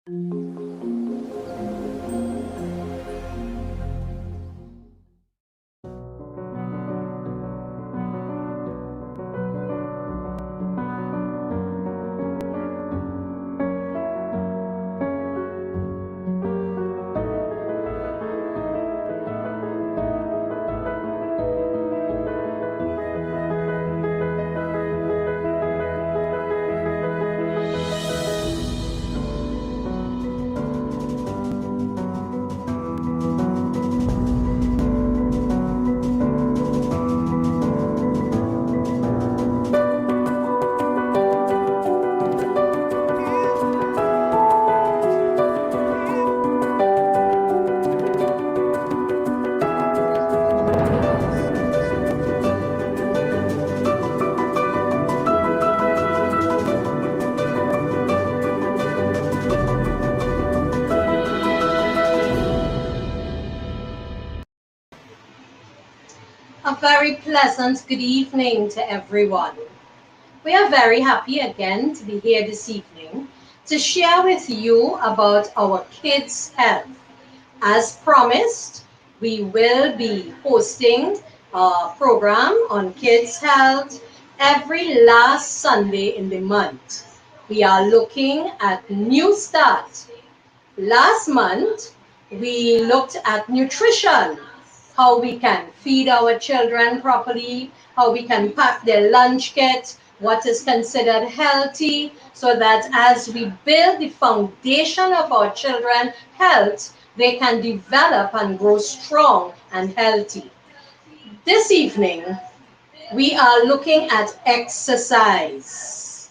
A very pleasant good evening to everyone. We are very happy again to be here this evening to share with you about our kids' health. As promised, we will be hosting a program on kids' health every last Sunday in the month. We are looking at New Start. Last month, we looked at nutrition, how we can feed our children properly, how we can pack their lunch kit, what is considered healthy, so that as we build the foundation of our children's health, they can develop and grow strong and healthy. This evening, we are looking at exercise.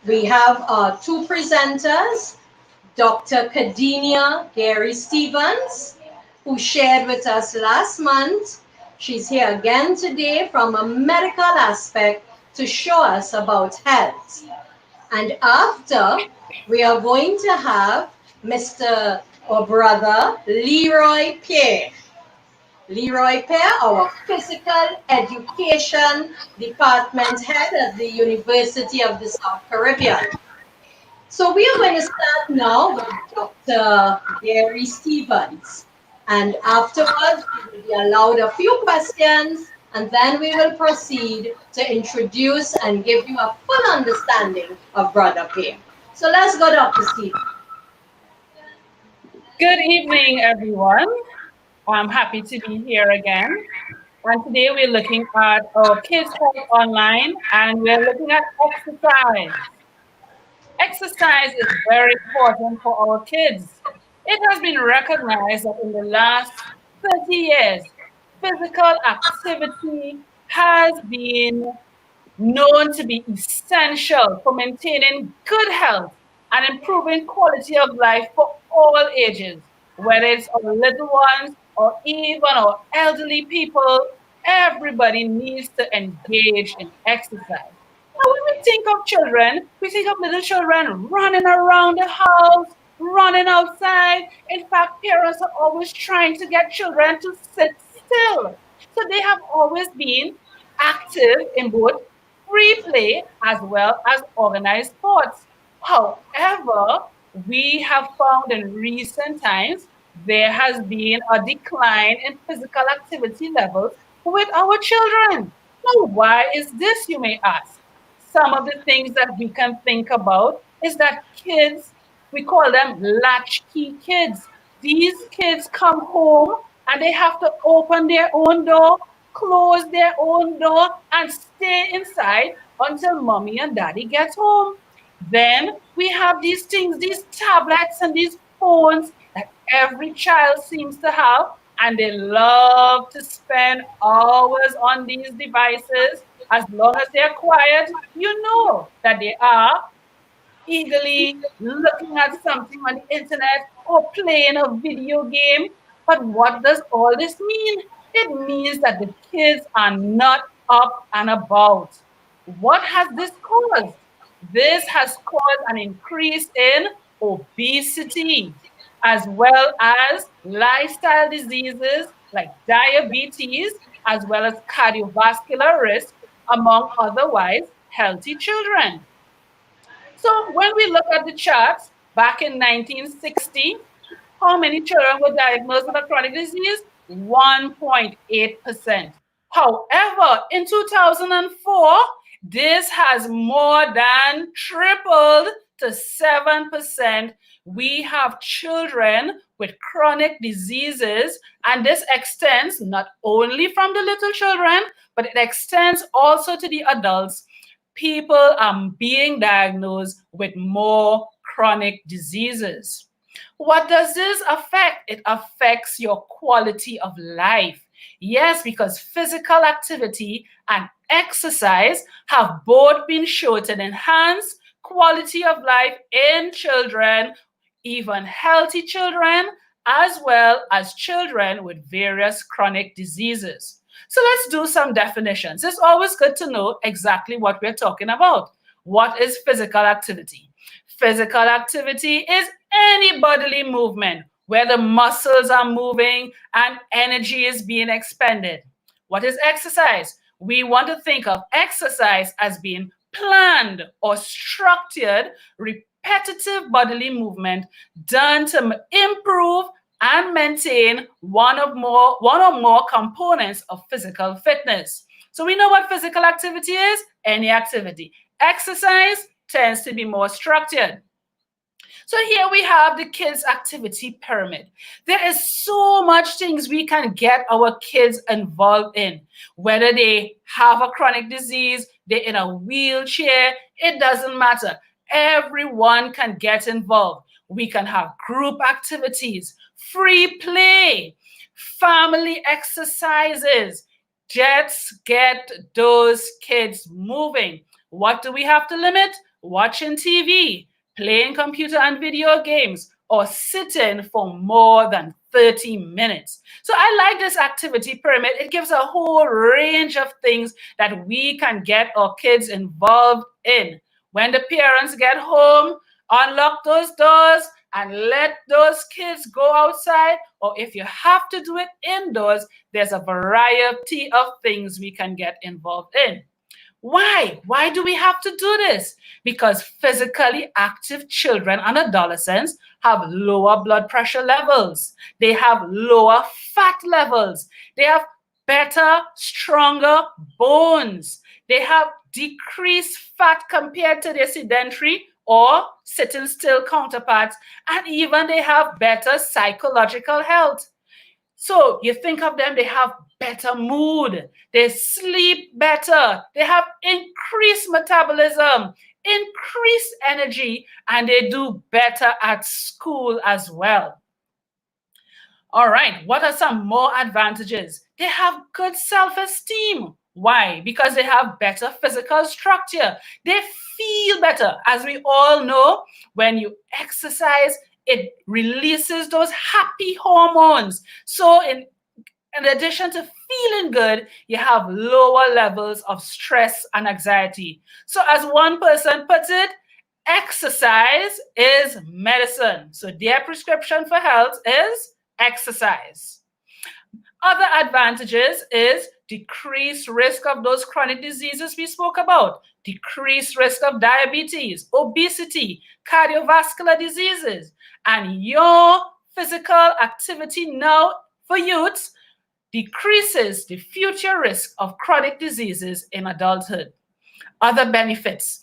We have our two presenters, Dr. Kadinia Gary Stevens, who shared with us last month. She's here again today from a medical aspect to show us about health. And after, we are going to have Mr. or brother Leroy Pierre. Leroy Pierre, our physical education department head at the University of the South Caribbean. So we are going to start now with Dr. Gary Stevens. And afterwards, we will be allowed a few questions, and then we will proceed to introduce and give you a full understanding of Brother Pierre. So let's go, Dr. Stevens. Good evening, everyone. I'm happy to be here again. And today we're looking at our Kids Health Online, and we're looking at exercise. Exercise is very important for our kids. It has been recognized that in the last 30 years, physical activity has been known to be essential for maintaining good health and improving quality of life for all ages, whether it's our little ones or even our elderly people. Everybody needs to engage in exercise. Now, when we think of children, we think of little children running around the house, running outside. In fact, parents are always trying to get children to sit still. So they have always been active in both free play as well as organized sports. However, we have found in recent times there has been a decline in physical activity levels with our children. Now, why is this, you may ask? Some of the things that we can think about is that kids, we call them latchkey kids. These kids come home and they have to open their own door, close their own door, and stay inside until mommy and daddy gets home. Then we have these things, these tablets and these phones that every child seems to have, and they love to spend hours on these devices. As long as they're quiet, you know that they are eagerly looking at something on the internet or playing a video game. But what does all this mean? It means that the kids are not up and about. What has this caused? This has caused an increase in obesity, as well as lifestyle diseases like diabetes, as well as cardiovascular risk, among otherwise healthy children. So when we look at the charts, back in 1960, how many children were diagnosed with a chronic disease? 1.8%. However, in 2004, this has more than tripled to 7%. We have children with chronic diseases, and this extends not only from the little children, but it extends also to the adults. People are being diagnosed with more chronic diseases. What does this affect? It affects your quality of life. Yes, because physical activity and exercise have both been shown to enhance quality of life in children, even healthy children, as well as children with various chronic diseases. So let's do some definitions. It's always good to know exactly what we're talking about. What is physical activity? Physical activity is any bodily movement where the muscles are moving and energy is being expended. What is exercise? We want to think of exercise as being planned or structured, repetitive bodily movement done to improve and maintain one or more components of physical fitness. So we know what physical activity is, any activity. Exercise tends to be more structured. So here we have the kids' activity pyramid. There is so much things we can get our kids involved in. Whether they have a chronic disease, they're in a wheelchair, it doesn't matter. Everyone can get involved. We can have group activities, free play, family exercises. Just get those kids moving. What do we have to limit? Watching TV, playing computer and video games, or sitting for more than 30 minutes. So I like this activity pyramid. It gives a whole range of things that we can get our kids involved in. When the parents get home, unlock those doors and let those kids go outside, or if you have to do it indoors, there's a variety of things we can get involved in. Why? Why do we have to do this? Because physically active children and adolescents have lower blood pressure levels. They have lower fat levels. They have better, stronger bones. They have decreased fat compared to their sedentary or sitting still counterparts, and even they have better psychological health. So you think of them, they have better mood, they sleep better, they have increased metabolism, increased energy, and they do better at school as well. All right, what are some more advantages? They have good self-esteem. Why? Because they have better physical structure. They feel better. As we all know, when you exercise, it releases those happy hormones. So in addition to feeling good, you have lower levels of stress and anxiety. So as one person puts it, exercise is medicine. So their prescription for health is exercise. Other advantages is decreased risk of those chronic diseases we spoke about, decreased risk of diabetes, obesity, cardiovascular diseases, and your physical activity now for youths decreases the future risk of chronic diseases in adulthood. Other benefits,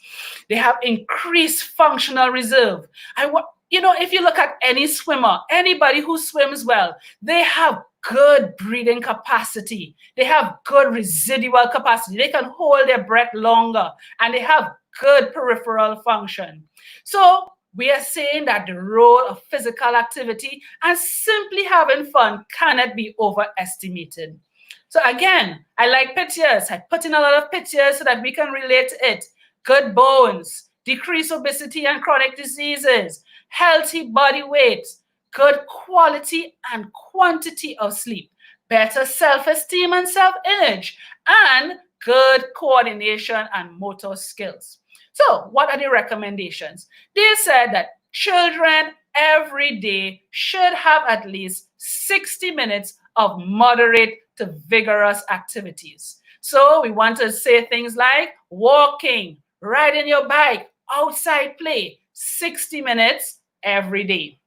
they have increased functional reserve. If you look at any swimmer, anybody who swims well, they have good breathing capacity. They have good residual capacity. They can hold their breath longer, and they have good peripheral function. So we are saying that the role of physical activity and simply having fun cannot be overestimated. So again, I like pictures. I put in a lot of pictures so that we can relate to it. Good bones, decreased obesity and chronic diseases, healthy body weight, good quality and quantity of sleep, better self-esteem and self-image, and good coordination and motor skills. So what are the recommendations? They said that children every day should have at least 60 minutes of moderate to vigorous activities. So we want to say things like walking, riding your bike, outside play, 60 minutes every day,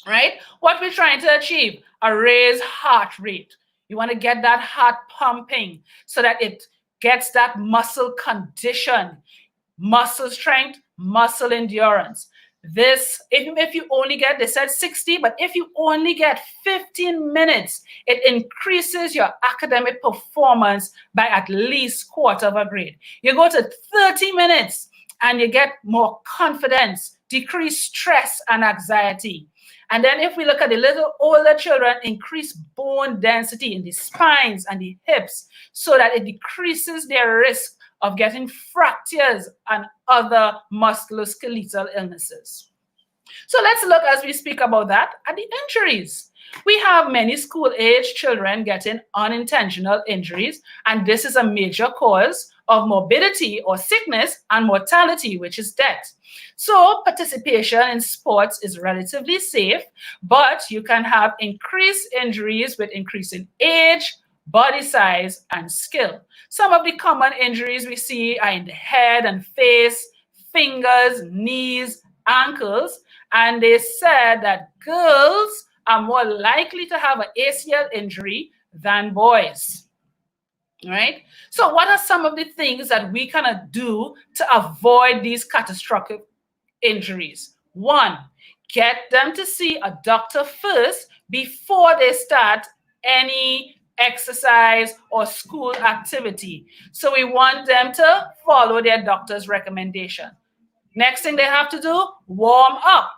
right? What we're trying to achieve, a raised heart rate. You want to get that heart pumping so that it gets that muscle condition, muscle strength, muscle endurance. This, if you only get, they said 60, but if you only get 15 minutes, it increases your academic performance by at least quarter of a grade. You go to 30 minutes and you get more confidence, decrease stress and anxiety. And then if we look at the little older children, increase bone density in the spines and the hips so that it decreases their risk of getting fractures and other musculoskeletal illnesses. So let's look, as we speak about that, at the injuries. We have many school-age children getting unintentional injuries, and this is a major cause of morbidity or sickness and mortality, which is death. So participation in sports is relatively safe, but you can have increased injuries with increasing age, body size, and skill. Some of the common injuries we see are in the head and face, fingers, knees, ankles, and they said that girls are more likely to have an ACL injury than boys. Right? So what are some of the things that we can do to avoid these catastrophic injuries? One, get them to see a doctor first before they start any exercise or school activity. So we want them to follow their doctor's recommendation. Next thing they have to do, warm up.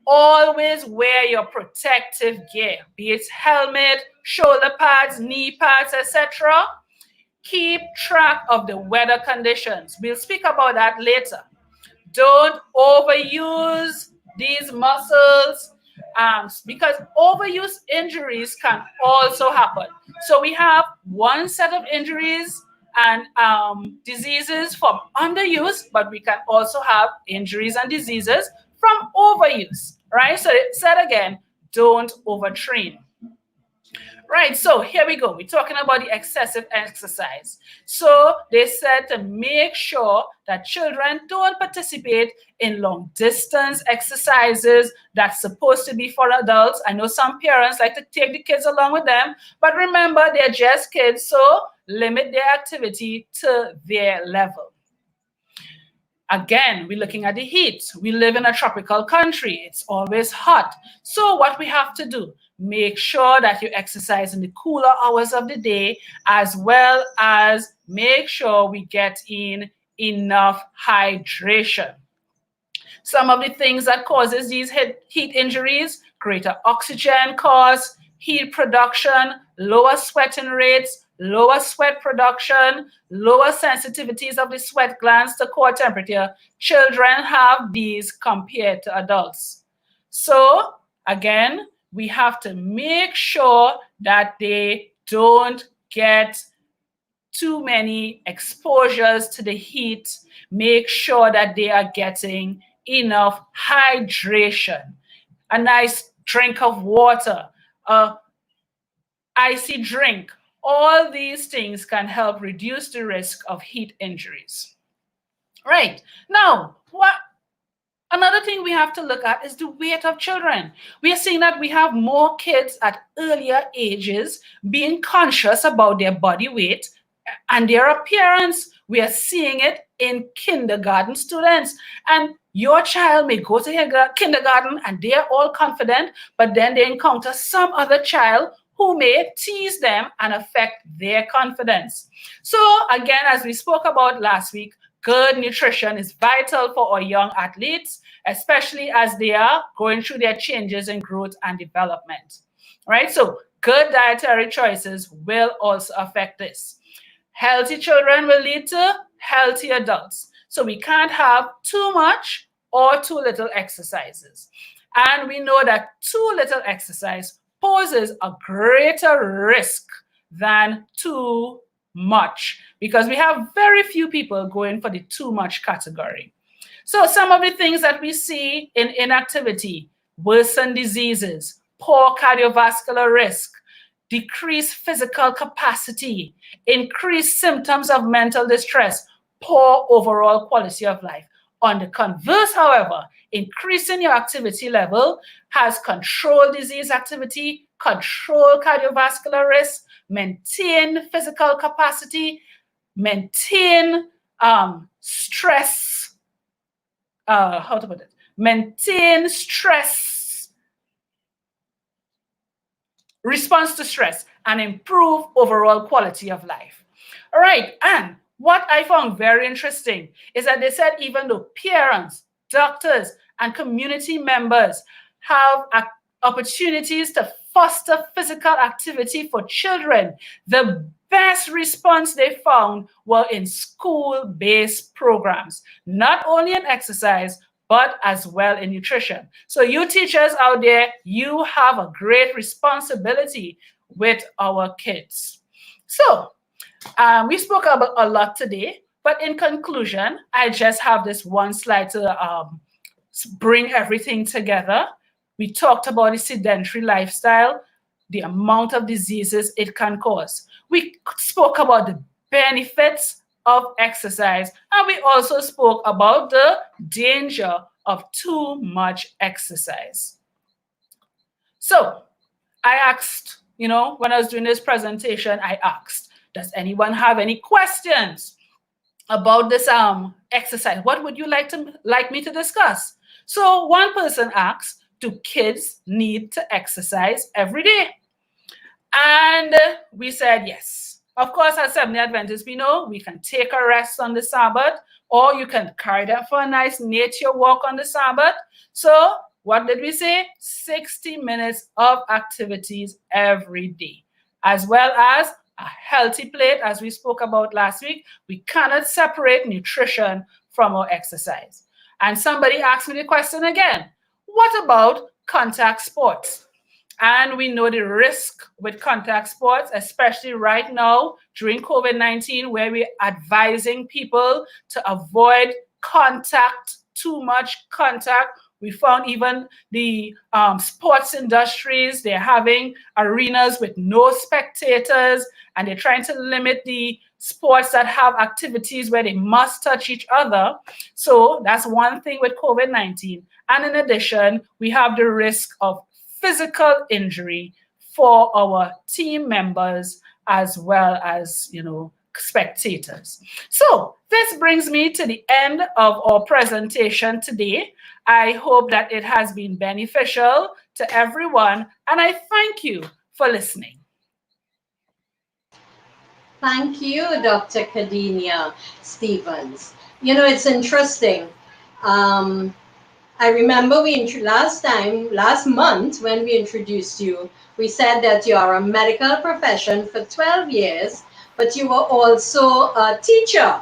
Always wear your protective gear, be it helmet, shoulder pads, knee pads, etc. Keep track of the weather conditions. We'll speak about that later. Don't overuse these muscles because overuse injuries can also happen. So we have one set of injuries and diseases from underuse, but we can also have injuries and diseases from overuse, right? So it said again, don't overtrain. Right, so here we go. We're talking about the excessive exercise. So they said to make sure that children don't participate in long distance exercises that's supposed to be for adults. I know some parents like to take the kids along with them, but remember, they're just kids, so limit their activity to their level. Again, we're looking at the heat. We live in a tropical country. It's always hot. So what we have to do, make sure that you exercise in the cooler hours of the day, as well as make sure we get in enough hydration. Some of the things that causes these heat injuries, greater oxygen cost, heat production, lower sweating rates, lower sweat production, lower sensitivities of the sweat glands to core temperature. Children have these compared to adults. So again, we have to make sure that they don't get too many exposures to the heat. Make sure that they are getting enough hydration, a nice drink of water, a icy drink. All these things can help reduce the risk of heat injuries. Right. Now, another thing we have to look at is the weight of children. We are seeing that we have more kids at earlier ages being conscious about their body weight and their appearance. We are seeing it in kindergarten students. And your child may go to kindergarten and they are all confident, but then they encounter some other child who may tease them and affect their confidence. So again, as we spoke about last week, good nutrition is vital for our young athletes, especially as they are going through their changes in growth and development, right? So good dietary choices will also affect this. Healthy children will lead to healthy adults. So we can't have too much or too little exercises. And we know that too little exercise poses a greater risk than too much, because we have very few people going for the too much category. So some of the things that we see in inactivity: worsened diseases, poor cardiovascular risk, decreased physical capacity, increased symptoms of mental distress, poor overall quality of life. On the converse, however, increasing your activity level has controlled disease activity, control cardiovascular risk, maintain physical capacity, maintain stress, how to put it? Maintain stress, response to stress, and improve overall quality of life. All right, and what I found very interesting is that they said even though parents, doctors, and community members have opportunities to foster physical activity for children, the best response they found were in school-based programs, not only in exercise, but as well in nutrition. So you teachers out there, you have a great responsibility with our kids. So we spoke about a lot today, but in conclusion, I just have this one slide to bring everything together. We talked about the sedentary lifestyle, the amount of diseases it can cause. We spoke about the benefits of exercise, and we also spoke about the danger of too much exercise. So I asked, when I was doing this presentation, I asked, does anyone have any questions about this exercise? What would you like me to discuss? So one person asked, do kids need to exercise every day? And we said yes. Of course, as Seventh-day Adventists, we know we can take a rest on the Sabbath, or you can carry them for a nice nature walk on the Sabbath. So what did we say? 60 minutes of activities every day, as well as a healthy plate, as we spoke about last week. We cannot separate nutrition from our exercise. And somebody asked me the question again, what about contact sports? And we know the risk with contact sports, especially right now during COVID-19, where we're advising people to avoid contact, too much contact. We found even the sports industries, they're having arenas with no spectators, and they're trying to limit the sports that have activities where they must touch each other. So that's one thing with COVID-19. And in addition, we have the risk of physical injury for our team members as well as, spectators. So this brings me to the end of our presentation today. I hope that it has been beneficial to everyone, and I thank you for listening. Thank you, Dr. Kadinia Stevens. It's interesting. I remember last month when we introduced you, we said that you are a medical profession for 12 years, but you were also a teacher.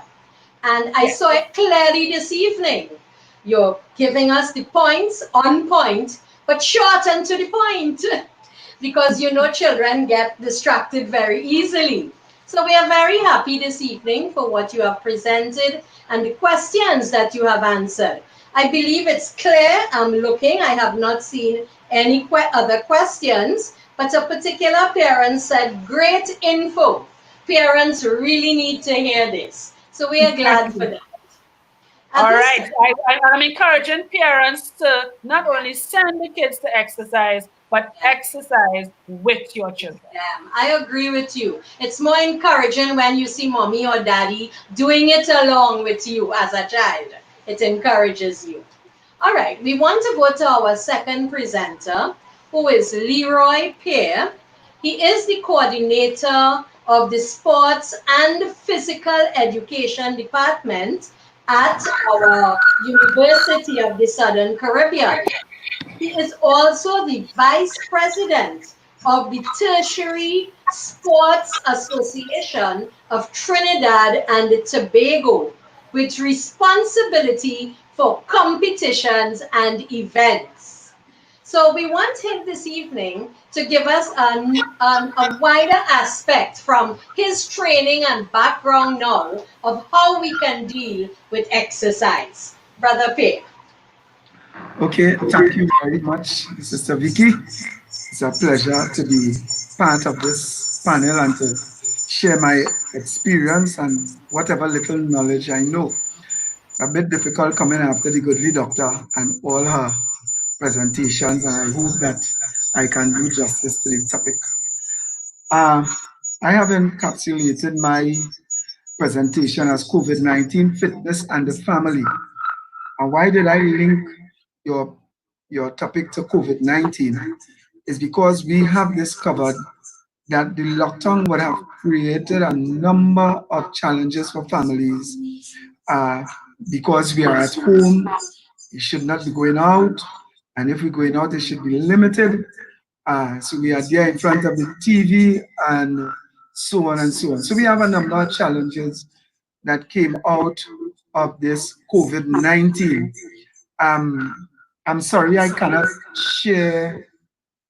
And I saw it clearly this evening. You're giving us the points on point, but short and to the point, because children get distracted very easily. So we are very happy this evening for what you have presented and the questions that you have answered. I believe it's clear. I'm looking. I have not seen any other questions, but a particular parent said, great info. Parents really need to hear this. So we are glad for that. All right. I'm encouraging parents to not only send the kids to exercise, but exercise with your children. Yeah, I agree with you. It's more encouraging when you see mommy or daddy doing it along with you as a child. It encourages you. All right, we want to go to our second presenter, who is Leroy Pear. He is the coordinator of the Sports and Physical Education Department at our University of the Southern Caribbean. He is also the Vice President of the Tertiary Sports Association of Trinidad and Tobago, with responsibility for competitions and events. So we want him this evening to give us a wider aspect from his training and background knowledge of how we can deal with exercise. Brother Pear. Okay, thank you very much, Sister Vicky. It's a pleasure to be part of this panel and to share my experience and whatever little knowledge I know. a bit difficult coming after the goodly doctor and all her presentations, and I hope that I can do justice to the topic. Uh, I have encapsulated my presentation as COVID-19 fitness and the family. And why did I link your, your topic to COVID-19? Is because we have discovered that the lockdown would have created a number of challenges for families uh, because we are at home, we should not be going out, and if we're going out, it should be limited. So we are there in front of the TV and so on and so on. So we have a number of challenges that came out of this COVID-19. I'm sorry I cannot share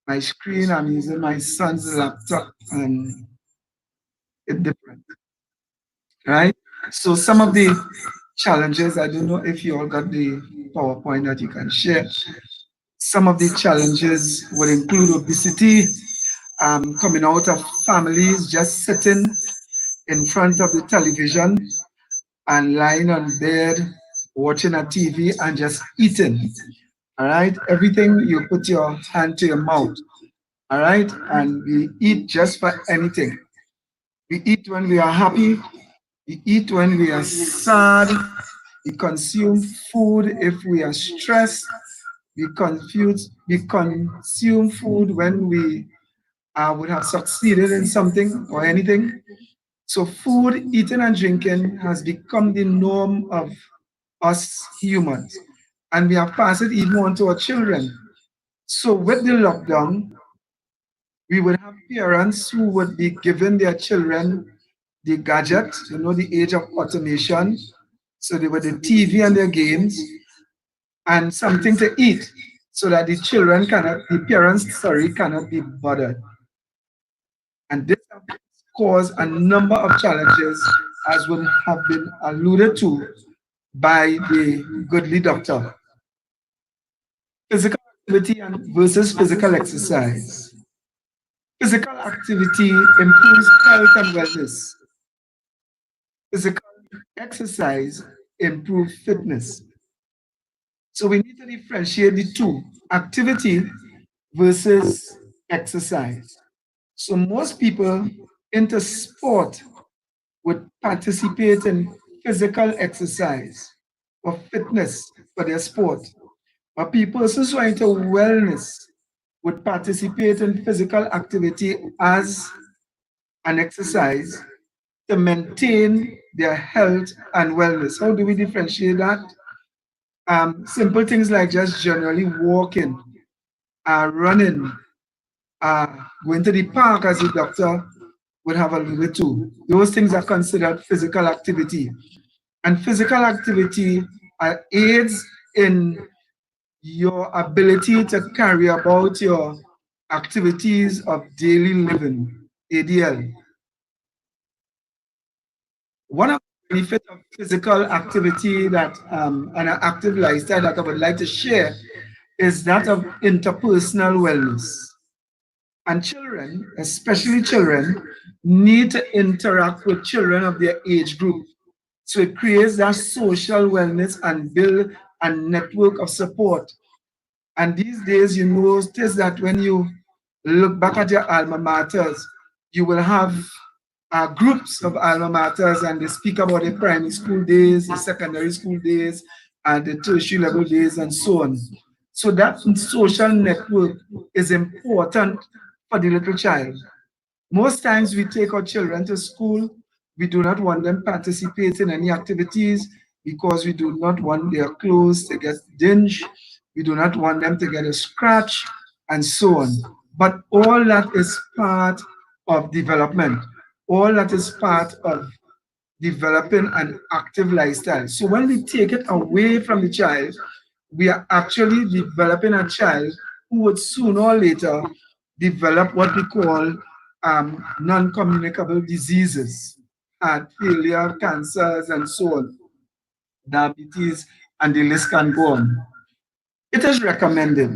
my screen. I'm using my son's laptop and it's different, right? So some of the challenges, I don't know if you all got the PowerPoint that you can share. Some of the challenges would include obesity, coming out of families just sitting in front of the television and lying on bed, watching a TV and just eating. All right, everything you put your hand to your mouth. All right, and we eat just for anything. We eat when we are happy. We eat when we are sad. We consume food if we are stressed. We consume food when we would have succeeded in something or anything. So food, eating and drinking has become the norm of us humans. And we have passed it even on to our children. So with the lockdown, we would have parents who would be giving their children the gadget, the age of automation. So they were the TV and their games and something to eat so that the parents, cannot be bothered. And this has caused a number of challenges as would have been alluded to by the goodly doctor. Physical activity versus physical exercise. Physical activity improves health and wellness. Physical exercise improves fitness. So we need to differentiate the two, activity versus exercise. So most people into sport would participate in physical exercise or fitness for their sport. But people who are into wellness would participate in physical activity as an exercise to maintain their health and wellness. How do we differentiate that? Simple things like just generally walking, running, going to the park, as the doctor would have alluded to. Those things are considered physical activity. And physical activity aids in your ability to carry about your activities of daily living, ADL. One of the benefits of physical activity that and an active lifestyle that I would like to share is that of interpersonal wellness. And children, especially children, need to interact with children of their age group. So it creates that social wellness and build a network of support. And these days, you notice that when you look back at your alma maters, you will have groups of alma maters, and they speak about the primary school days, the secondary school days, and the tertiary level days, and so on. So that social network is important for the little child. Most times we take our children to school, we do not want them participate in any activities because we do not want their clothes to get dinged, we do not want them to get a scratch, and so on. But all that is part of development. All that is part of developing an active lifestyle. So when we take it away from the child, we are actually developing a child who would sooner or later develop what we call non-communicable diseases, heart failure, cancers, and so on, diabetes, and the list can go on. It is recommended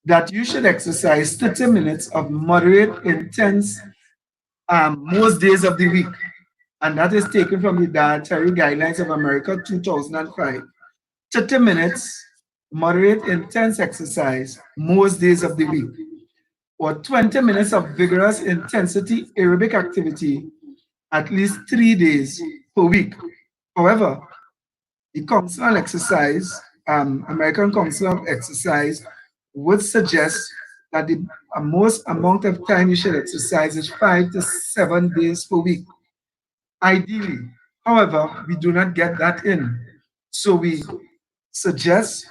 that you should exercise 30 minutes of moderate, intense, most days of the week. and that is taken from the Dietary Guidelines of America 2005. 30 minutes moderate intense exercise most days of the week, or 20 minutes of vigorous intensity aerobic activity at least 3 days per week. However, the Council on Exercise, American Council of Exercise, would suggest that the most amount of time you should exercise is 5 to 7 days per week, ideally. However, we do not get that in. So we suggest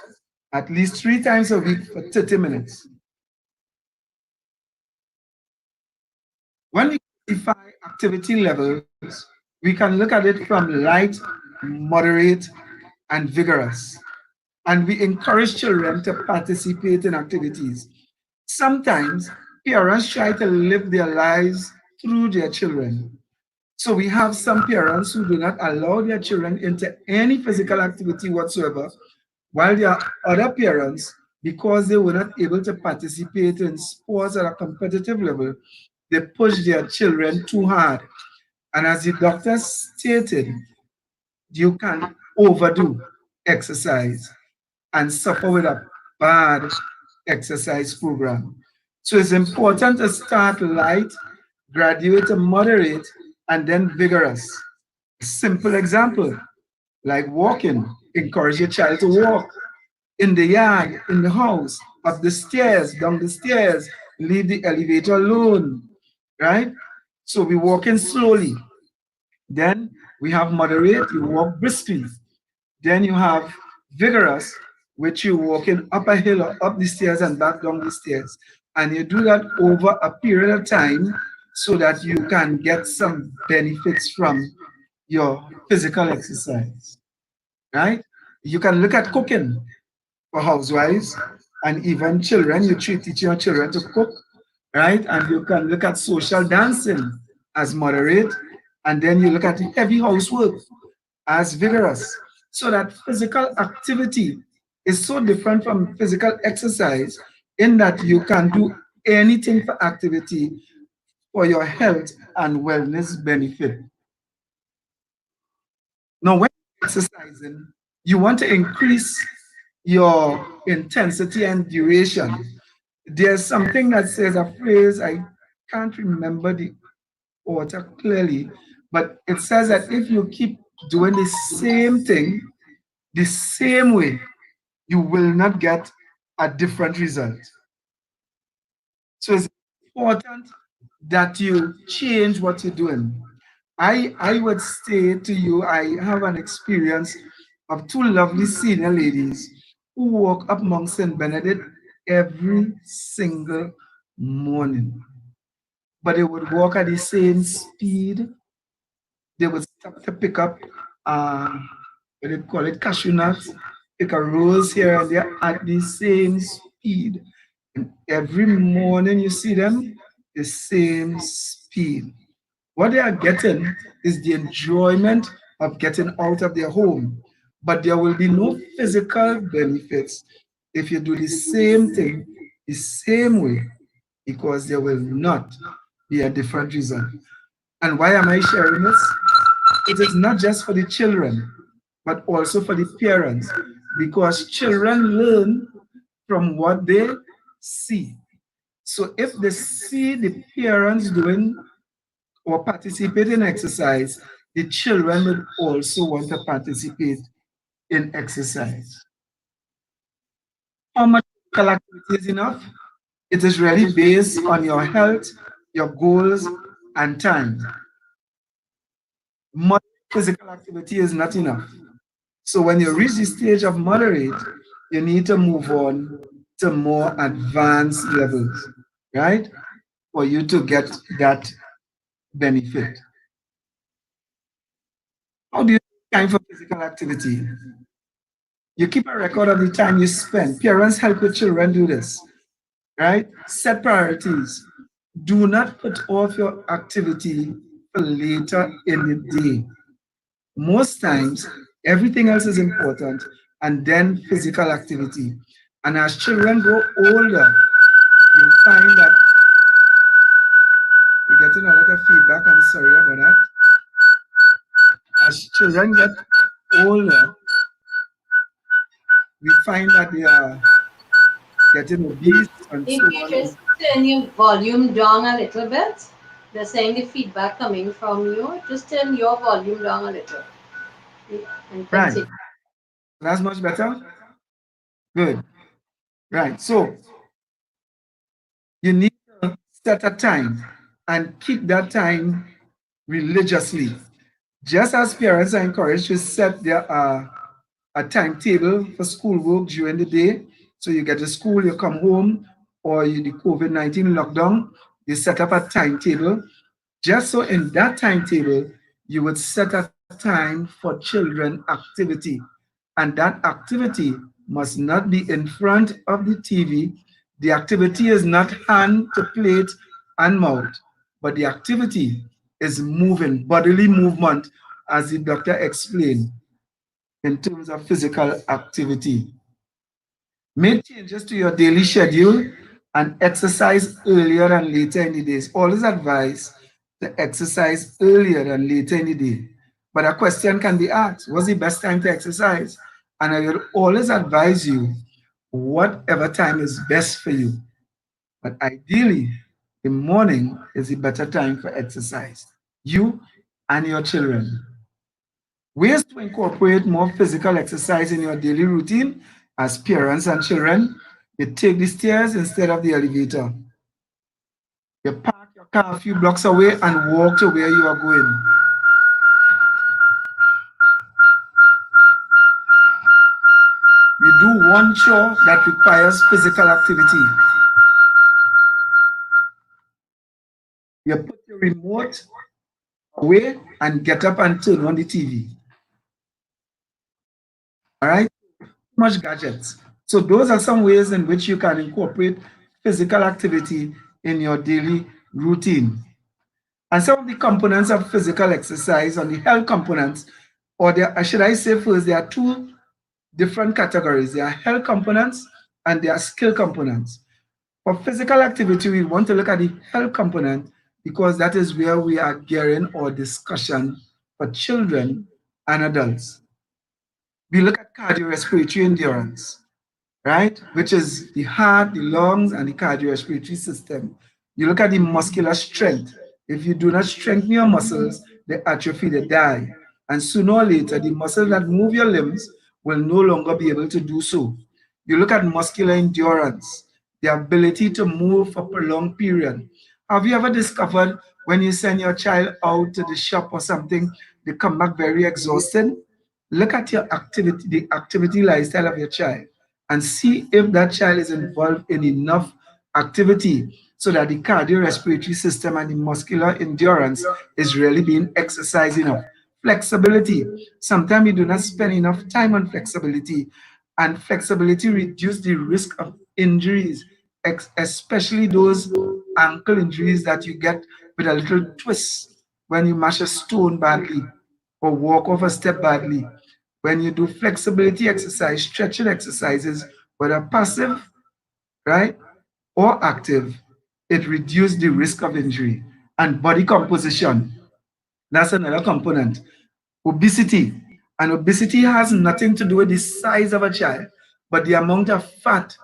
at least 3 times a week for 30 minutes. When we classify activity levels, we can look at it from light, moderate, and vigorous. And we encourage children to participate in activities. Sometimes parents try to live their lives through their children. So we have some parents who do not allow their children into any physical activity whatsoever, while there are other parents, because they were not able to participate in sports at a competitive level, they push their children too hard. And as the doctor stated, you can overdo exercise and suffer with a bad exercise program. So it's important to start light, graduate to moderate, and then vigorous. Simple example, like walking. Encourage your child to walk in the yard, in the house, up the stairs, down the stairs, leave the elevator alone, right? So we're walking slowly. Then we have moderate, you walk briskly. Then you have vigorous, which you walking up a hill or up the stairs and back down the stairs. And you do that over a period of time so that you can get some benefits from your physical exercise, right? You can look at cooking for housewives and even children. You teach your children to cook, right? And you can look at social dancing as moderate, and then you look at heavy housework as vigorous. So that physical activity is so different from physical exercise in that you can do anything for activity for your health and wellness benefit. Now, when you're exercising, you want to increase your intensity and duration. There's something that says a phrase, I can't remember the author clearly, but it says that if you keep doing the same thing the same way, you will not get a different result. So it's important that you change what you're doing. I would say to you, I have an experience of two lovely senior ladies who walk up Mount St. Benedict every single morning. But they would walk at the same speed. They would stop to pick up, what they call it, cashew nuts, pick a rose here and there at the same speed. And every morning you see them, the same speed. What they are getting is the enjoyment of getting out of their home. But there will be no physical benefits if you do the same thing the same way, because there will not be a different result. And why am I sharing this? It is not just for the children, but also for the parents, because children learn from what they see. So if they see the parents doing or participate in exercise, the children would also want to participate in exercise. How much physical activity is enough? It is really based on your health, your goals, and time. Much physical activity is not enough. So when you reach the stage of moderate, you need to move on to more advanced levels, right? For you to get that benefit. How do you time for physical activity? You keep a record of the time you spend. Parents help your children do this, right? Set priorities. Do not put off your activity for later in the day. Most times, everything else is important and then physical activity. And as children grow older, you find that we're getting a lot of feedback. I'm sorry about that. as children get older, we find that they are getting obese and so If you on. just turn your volume down a little bit, they're saying the feedback coming from you. Just turn your volume down a little and Right. continue. That's much better. Good. Right. So you need to set a time and keep that time religiously. Just as parents are encouraged to set their a timetable for schoolwork during the day. So you get to school, you come home, or you the COVID-19 lockdown, you set up a timetable. Just so in that timetable, you would set a time for children activity. And that activity must not be in front of the TV. The activity is not hand to plate and mouth, but the activity is moving, bodily movement, as the doctor explained in terms of physical activity. Make changes to your daily schedule and exercise earlier and later in the days. Always advise to exercise earlier and later in the day. But a question can be asked, what's the best time to exercise? And I will always advise you, whatever time is best for you. But ideally, the morning is the better time for exercise. You and your children. Ways to incorporate more physical exercise in your daily routine as parents and children. You take the stairs instead of the elevator. You park your car a few blocks away and walk to where you are going. You do one chore that requires physical activity. You put the remote away and get up and turn on the TV. All right? Much gadgets. So those are some ways in which you can incorporate physical activity in your daily routine. And some of the components of physical exercise and the health components, or there, should I say first, there are two different categories. There are health components and there are skill components. For physical activity, we want to look at the health component because that is where we are gearing our discussion for children and adults. We look at cardiorespiratory endurance, right? Which is the heart, the lungs, and the cardiorespiratory system. You look at the muscular strength. If you do not strengthen your muscles, they atrophy, they die. And sooner or later, the muscles that move your limbs will no longer be able to do so. You look at muscular endurance, the ability to move for prolonged period. Have you ever discovered when you send your child out to the shop or something, they come back very exhausted? Look at your activity, the activity lifestyle of your child, and see if that child is involved in enough activity so that the cardiorespiratory system and the muscular endurance is really being exercised enough. Flexibility. Sometimes we do not spend enough time on flexibility, and flexibility reduces the risk of injuries, especially those ankle injuries that you get with a little twist when you mash a stone badly or walk off a step badly. When you do flexibility exercise, stretching exercises, whether passive, right, or active, it reduces the risk of injury. And body composition, that's another component. Obesity. And obesity has nothing to do with the size of a child, but the amount of fat,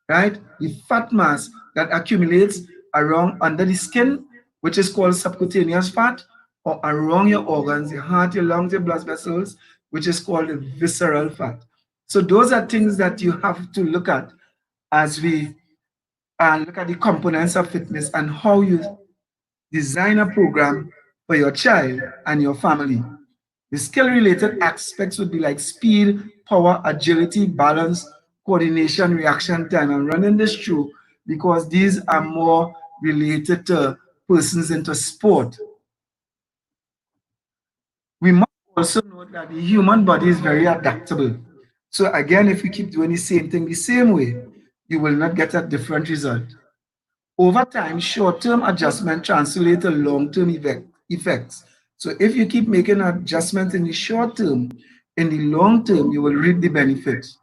right? The fat mass that accumulates around under the skin, which is called subcutaneous fat, or around your organs, your heart, your lungs, your blood vessels, which is called the visceral fat. So those are things that you have to look at as we look at the components of fitness and how you design a program for your child and your family. The skill related aspects would be like speed, power, agility, balance, coordination, reaction time. I'm running this through because these are more related to persons into sport. We must also note that the human body is very adaptable. So again, if you keep doing the same thing the same way, you will not get a different result. Over time, short-term adjustment translate to long-term effects. So if you keep making adjustments in the short term, in the long term, you will reap the benefits.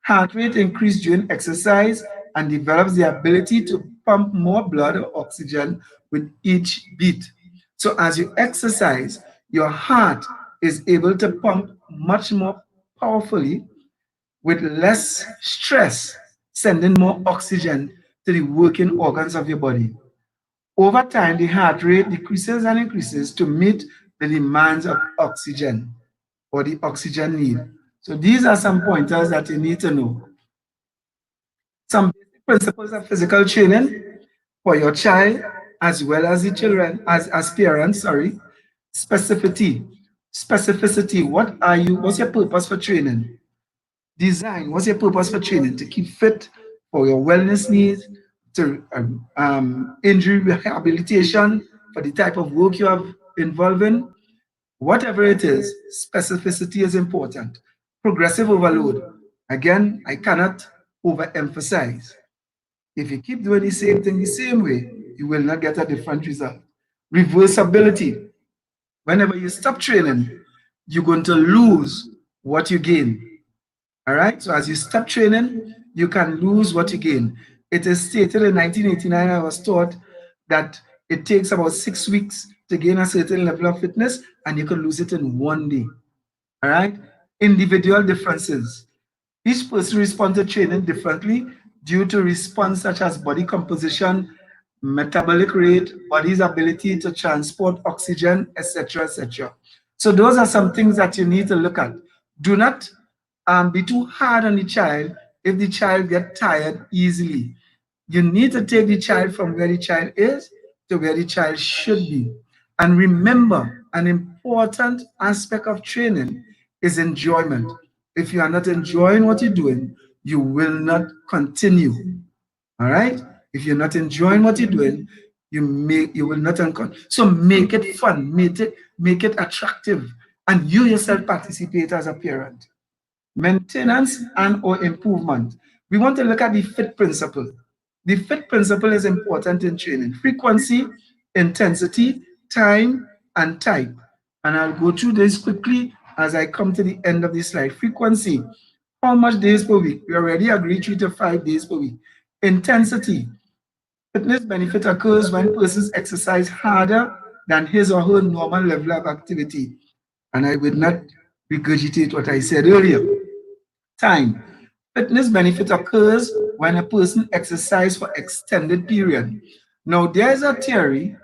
Heart rate increase during exercise and develops the ability to pump more blood or oxygen with each beat. So as you exercise, your heart is able to pump much more powerfully with less stress, sending more oxygen to the working organs of your body. Over time, the heart rate decreases and increases to meet the demands of oxygen or the oxygen need. So these are some pointers that you need to know. Some basic principles of physical training for your child as well as the children, as parents, sorry. Specificity. Specificity. What's your purpose for training? Design. What's your purpose for training? To keep fit, for your wellness needs, to injury rehabilitation, for the type of work you have involved in. Whatever it is, specificity is important. Progressive overload. Again, I cannot overemphasize. If you keep doing the same thing the same way, you will not get a different result. Reversibility. Whenever you stop training, you're going to lose what you gain. All right. So as you stop training, you can lose what you gain. It is stated in 1989, I was taught that it takes about 6 weeks to gain a certain level of fitness, and you can lose it in 1 day. All right. Individual differences. Each person responds to training differently due to response such as body composition, metabolic rate, body's ability to transport oxygen, etc., etc. So those are some things that you need to look at. Do not be too hard on the child if the child gets tired easily. You need to take the child from where the child is to where the child should be. And remember, an important aspect of training is enjoyment. If you are not enjoying what you're doing, you will not continue. All right? If you're not enjoying what you're doing, you will not so make it fun, make it attractive, and you yourself participate as a parent. Maintenance and or improvement. We want to look at the FIT principle. The FIT principle is important in training. Frequency, intensity, time, and type. And I'll go through this quickly as I come to the end of this slide. Frequency, how much days per week? We already agreed 3 to 5 days per week. Intensity, fitness benefit occurs when persons exercise harder than his or her normal level of activity. And I would not regurgitate what I said earlier. Time. Fitness benefit occurs when a person exercises for extended period. Now, there's a theory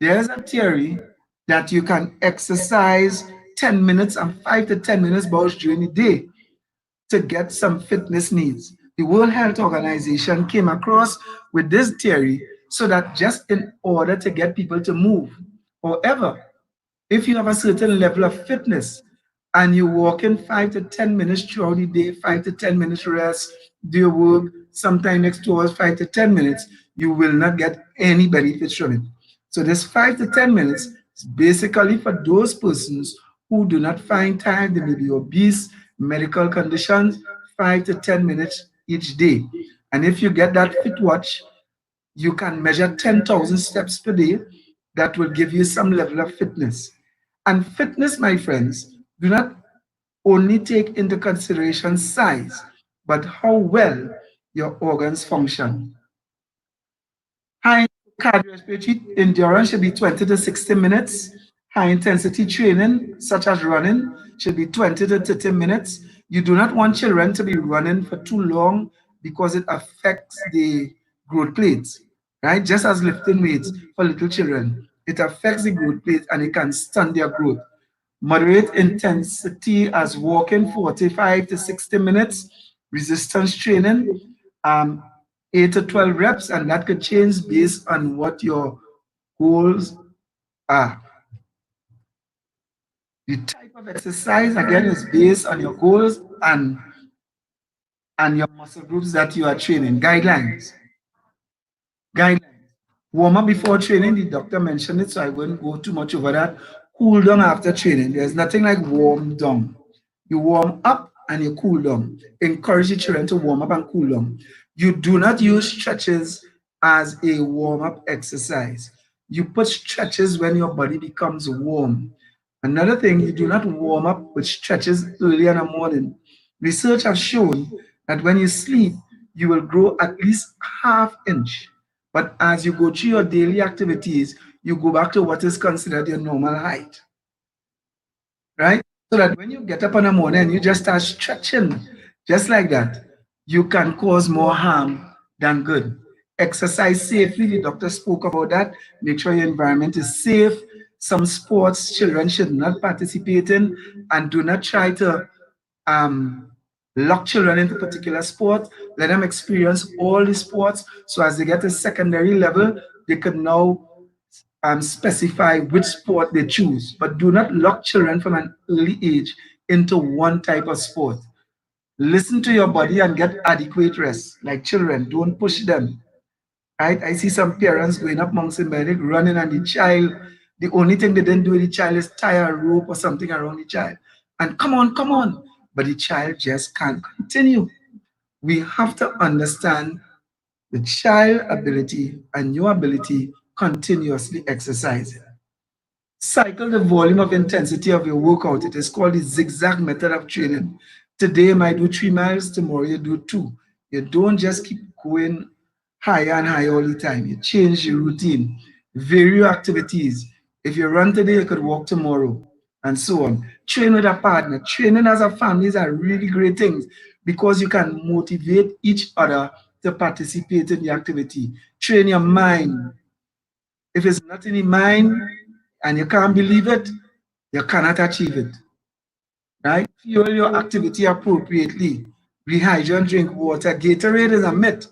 that you can exercise 10 minutes and 5 to 10 minutes both during the day to get some fitness needs. The World Health Organization came across with this theory so that just in order to get people to move. However, if you have a certain level of fitness and you walk in 5 to 10 minutes throughout the day, 5 to 10 minutes rest, do your work, sometime next 2 hours, 5 to 10 minutes, you will not get any benefits from it. So this 5 to 10 minutes is basically for those persons who do not find time, they may be obese, medical conditions, 5 to 10 minutes each day. And if you get that fit watch, you can measure 10,000 steps per day. That will give you some level of fitness. And fitness, my friends, do not only take into consideration size, but how well your organs function. High cardiorespiratory endurance should be 20 to 60 minutes. High intensity training, such as running, should be 20 to 30 minutes. You do not want children to be running for too long because it affects the growth plates, right? Just as lifting weights for little children, it affects the growth plate and it can stunt their growth. Moderate intensity as walking 45 to 60 minutes, resistance training, 8 to 12 reps, and that could change based on what your goals are. The type of exercise, again, is based on your goals and your muscle groups that you are training. Guidelines. Warm up before training, the doctor mentioned it, so I won't go too much over that. Cool down after training. There's nothing like warm down. You warm up and you cool down. Encourage the children to warm up and cool down. You do not use stretches as a warm-up exercise. You put stretches when your body becomes warm. Another thing, you do not warm up with stretches early in the morning. Research has shown that when you sleep, you will grow at least ½ inch. But as you go through your daily activities, you go back to what is considered your normal height. right? So that when you get up in the morning and you just start stretching, just like that, you can cause more harm than good. Exercise safely, the doctor spoke about that. Make sure your environment is safe. Some sports children should not participate in, and do not try to um, lock children into particular sport. Let them experience all the sports. So as they get to secondary level, they can now specify which sport they choose. But do not lock children from an early age into one type of sport. Listen to your body and get adequate rest. Like children, don't push them. Right? I see some parents going up mountain bike, running, and the only thing they didn't do with the child is tie a rope or something around the child. And come on, come on. But the child just can't continue. We have to understand the child ability and your ability continuously exercising. Cycle the volume of intensity of your workout. It is called the zigzag method of training. Today you might do 3 miles, tomorrow you do two. You don't just keep going higher and higher all the time. You change your routine, vary your activities. If you run today, you could walk tomorrow, and so on. Train with a partner. Training as a family is a really great thing because you can motivate each other to participate in the activity. Train your mind. If it's not in the mind and you can't believe it, you cannot achieve it. Right? Fuel your activity appropriately. Rehydrate, drink water. Gatorade is a myth,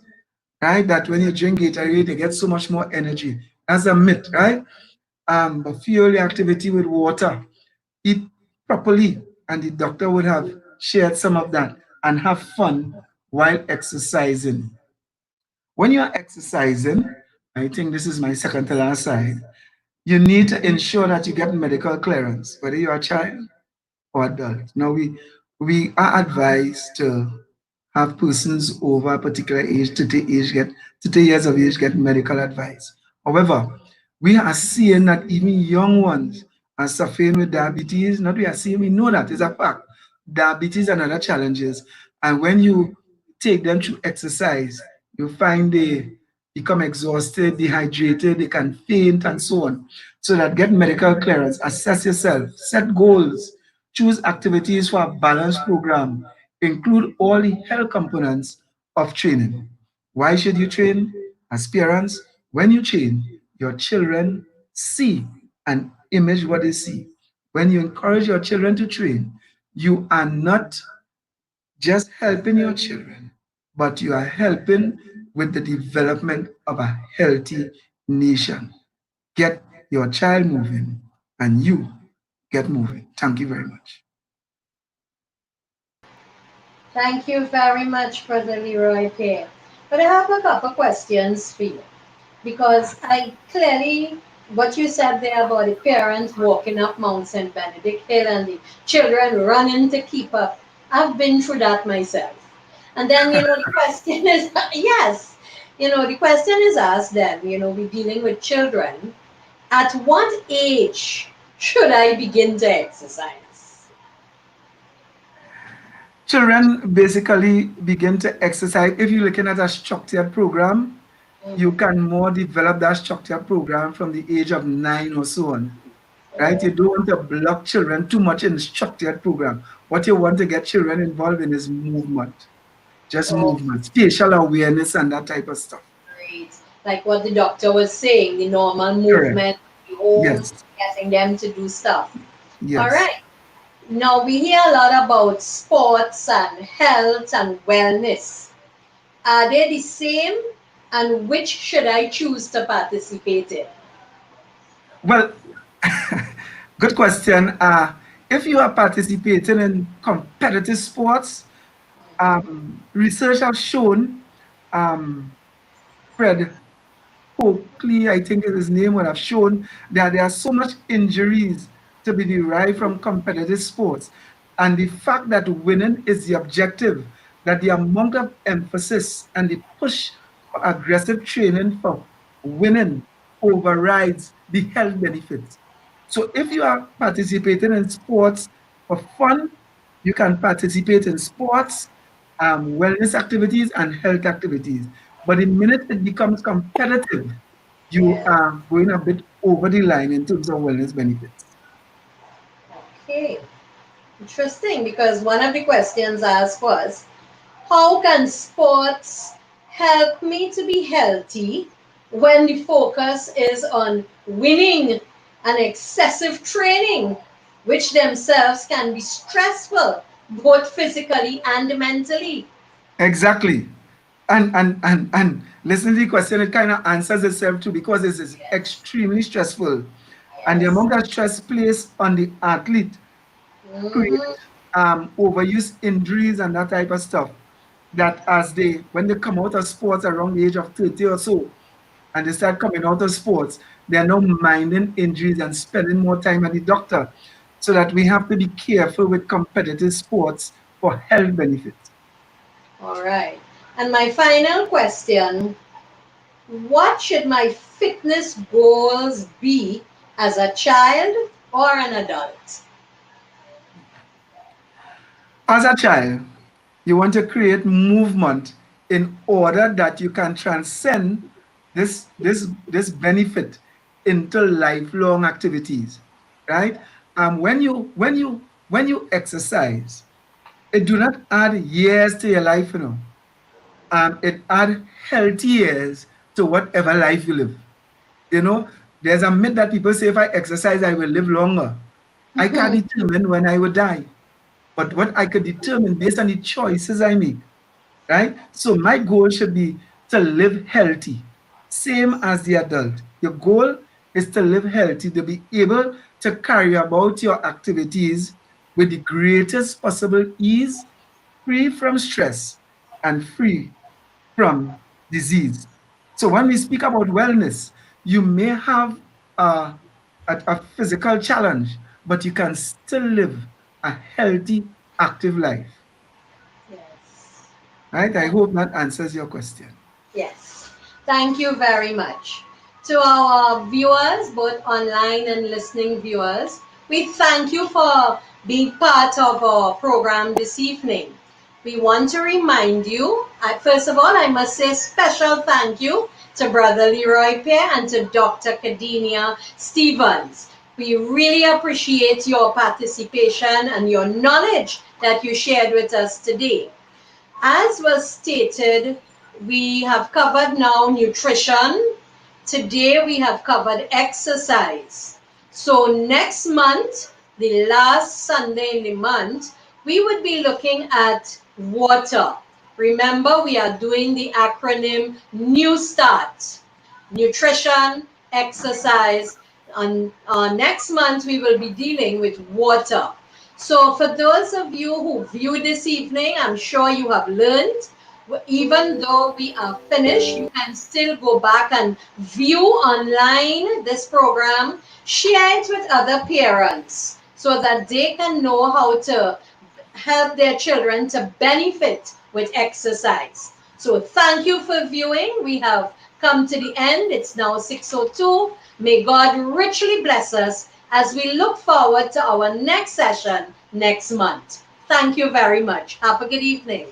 right? That when you drink Gatorade, you get so much more energy. That's a myth, right? But fuel your activity with water. Eat properly, and the doctor would have shared some of that, and have fun while exercising. When you're exercising, I think this is my second to last slide, you need to ensure that you get medical clearance, whether you're a child or adult. Now, we are advised to have persons over a particular age, 30 years of age, get medical advice. However, we are seeing that even young ones are suffering with diabetes. Not we are seeing, we know that is a fact. Diabetes and other challenges. And when you take them through exercise, you find they become exhausted, dehydrated, they can faint, and so on. So that get medical clearance, assess yourself, set goals, choose activities for a balanced program, include all the health components of training. Why should you train? As parents, when you train, your children see and image what they see. When you encourage your children to train, you are not just helping your children, but you are helping with the development of a healthy nation. Get your child moving and you get moving. Thank you very much. Thank you very much, Brother Leroy Pierre. But I have a couple questions for you because I clearly, what you said there about the parents walking up Mount St. Benedict Hill and the children running to keep up, I've been through that myself. And then, the question is, yes, the question is asked then, we're dealing with children. At what age should I begin to exercise? Children basically begin to exercise. If you're looking at a structured program, you can more develop that structured program from the age of 9 or so on. Right? You don't want to block children too much in structured program. What you want to get children involved in is movement. Just movement, spatial awareness and that type of stuff. Great. Like what the doctor was saying, the normal movement, Yes. getting them to do stuff. Yes. All right. Now we hear a lot about sports and health and wellness. Are they the same? And which should I choose to participate in? Well, good question. If you are participating in competitive sports, research has shown, Fred Oakley, I think is his name, would have shown that there are so much injuries to be derived from competitive sports. And the fact that winning is the objective, that the amount of emphasis and the push for aggressive training for winning overrides the health benefits. So if you are participating in sports for fun, you can participate in sports, wellness activities, and health activities. But the minute it becomes competitive, you are going a bit over the line in terms of wellness benefits. Okay. Interesting, because one of the questions asked was, how can sports help me to be healthy when the focus is on winning and excessive training, which themselves can be stressful, both physically and mentally? Exactly. And listen to the question, it kind of answers itself too, because this is extremely stressful. And the Yes. amount of stress placed on the athlete create Mhm. overuse injuries and that type of stuff. That when they come out of sports around the age of 30 or so, and they start coming out of sports, they are now minding injuries and spending more time at the doctor. So that we have to be careful with competitive sports for health benefits. All right. And my final question, what should my fitness goals be as a child or an adult? As a child, you want to create movement in order that you can transcend this benefit into lifelong activities, right? When you exercise, it do not add years to your life, it add healthy years to whatever life you live. You know, there's a myth that people say if I exercise, I will live longer. I can't determine when I will die, but what I could determine based on the choices I make, right? So my goal should be to live healthy, same as the adult. Your goal is to live healthy, to be able to carry about your activities with the greatest possible ease, free from stress and free from disease. So when we speak about wellness, you may have a physical challenge, but you can still live a healthy, active life. Yes. Right? I hope that answers your question. Yes. Thank you very much. To our viewers, both online and listening viewers, we thank you for being part of our program this evening. We want to remind you, first of all, I must say special thank you to Brother Leroy Pear and to Dr. Cadenia Stevens. We really appreciate your participation and your knowledge that you shared with us today. As was stated, we have covered now nutrition. Today we have covered exercise. So next month, the last Sunday in the month, we would be looking at water. Remember, we are doing the acronym New Start. Nutrition, exercise. And next month, we will be dealing with water. So for those of you who view this evening, I'm sure you have learned. Even though we are finished, you can still go back and view online this program, share it with other parents so that they can know how to help their children to benefit with exercise. So thank you for viewing. We have come to the end. It's now 6:02. May God richly bless us as we look forward to our next session next month. Thank you very much. Have a good evening.